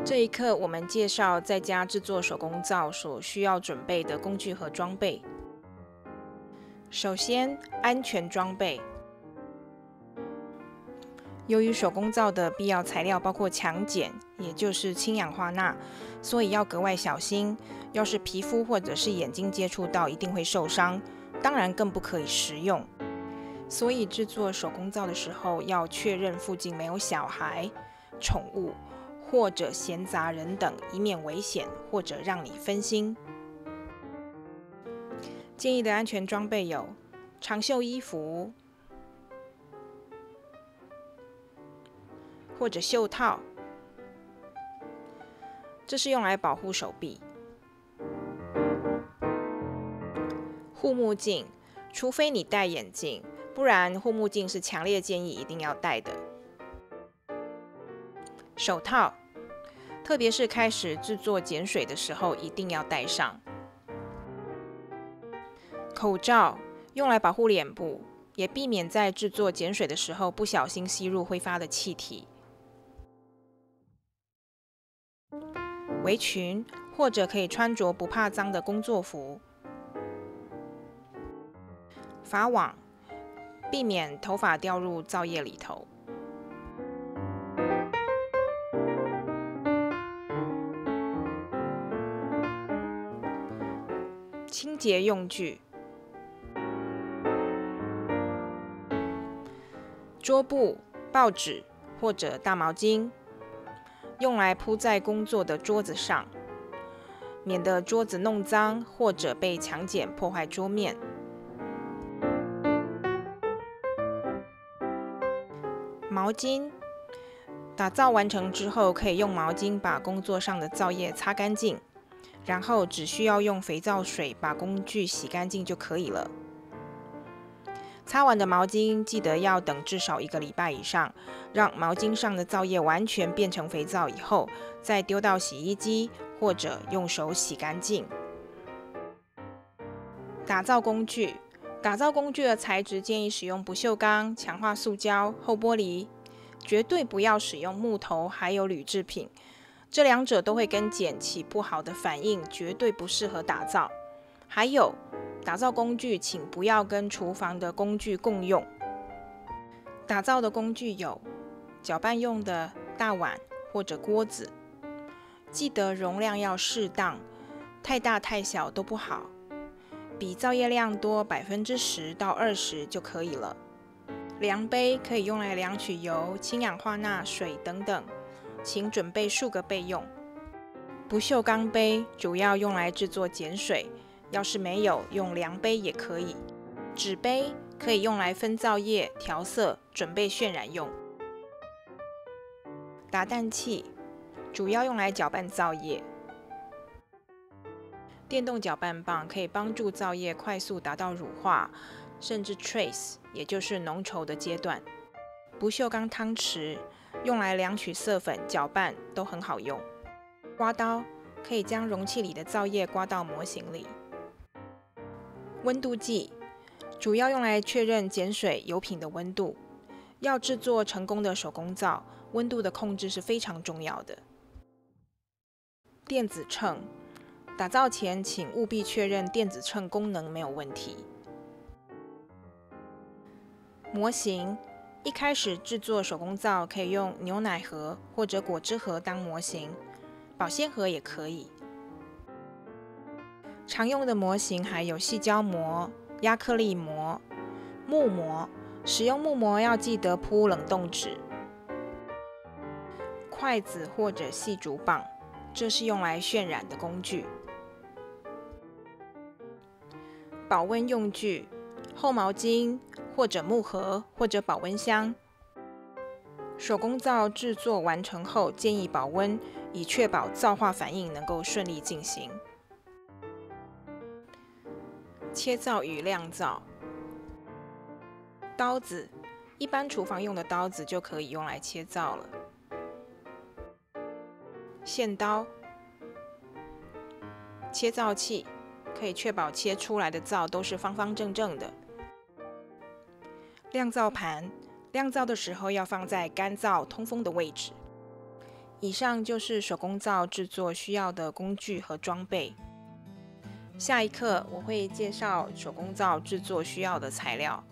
这一课我们介绍在家制作手工皂所需要准备的工具和装备。首先，安全装备。由于手工皂的必要材料包括强碱，也就是氢氧化钠，所以要格外小心。要是皮肤或者是眼睛接触到，一定会受伤，当然更不可以食用。所以制作手工皂的时候，要确认附近没有小孩、宠物或者闲杂人等，以免危险或者让你分心。建议的安全装备有长袖衣服或者袖套，这是用来保护手臂。护目镜，除非你戴眼镜，不然护目镜是强烈建议一定要戴的。手套，特别是开始制作碱水的时候，一定要戴上。口罩，用来保护脸部，也避免在制作碱水的时候不小心吸入挥发的气体。围裙，或者可以穿着不怕脏的工作服。发网，避免头发掉入皂液里头。清洁用具，桌布、报纸或者大毛巾，用来铺在工作的桌子上，免得桌子弄脏或者被强碱破坏桌面。毛巾，打皂完成之后，可以用毛巾把工作上的皂液擦干净，然后只需要用肥皂水把工具洗干净就可以了。擦完的毛巾记得要等至少1个礼拜以上，让毛巾上的皂液完全变成肥皂以后，再丢到洗衣机或者用手洗干净。打皂工具，打皂工具的材质建议使用不锈钢、强化塑胶、厚玻璃，绝对不要使用木头还有铝制品，这两者都会跟碱起不好的反应，绝对不适合打皂。还有，打皂工具请不要跟厨房的工具共用。打皂的工具有搅拌用的大碗或者锅子，记得容量要适当，太大太小都不好，比皂液量多10%到20%就可以了。量杯可以用来量取油、氢氧化钠、水等等，请准备数个备用。不锈钢杯主要用来制作碱水，要是没有，用量杯也可以。纸杯可以用来分皂液、调色，准备渲染用。打蛋器主要用来搅拌皂液。电动搅拌棒可以帮助皂液快速达到乳化，甚至 trace， 也就是浓稠的阶段。不锈钢汤匙用来量取色粉、搅拌都很好用。刮刀可以将容器里的皂液刮到模型里。温度计主要用来确认碱水、油品的温度。要制作成功的手工皂，温度的控制是非常重要的。电子秤，打皂前请务必确认电子秤功能没有问题。模型，一开始制作手工皂可以用牛奶盒或者果汁盒当模型，保鲜盒也可以。常用的模型还有细胶膜、亚克力膜、木膜，使用木膜要记得铺冷冻纸。筷子或者细竹棒，这是用来渲染的工具。保温用具，厚毛巾或者木盒或者保温箱。手工皂制作完成后，建议保温，以确保皂化反应能够顺利进行。切皂与晾皂，刀子，一般厨房用的刀子就可以用来切皂了。线刀，切皂器，可以确保切出来的皂都是方方正正的。晾皂盘，晾皂的时候要放在干燥通风的位置。以上就是手工皂制作需要的工具和装备。下一课我会介绍手工皂制作需要的材料。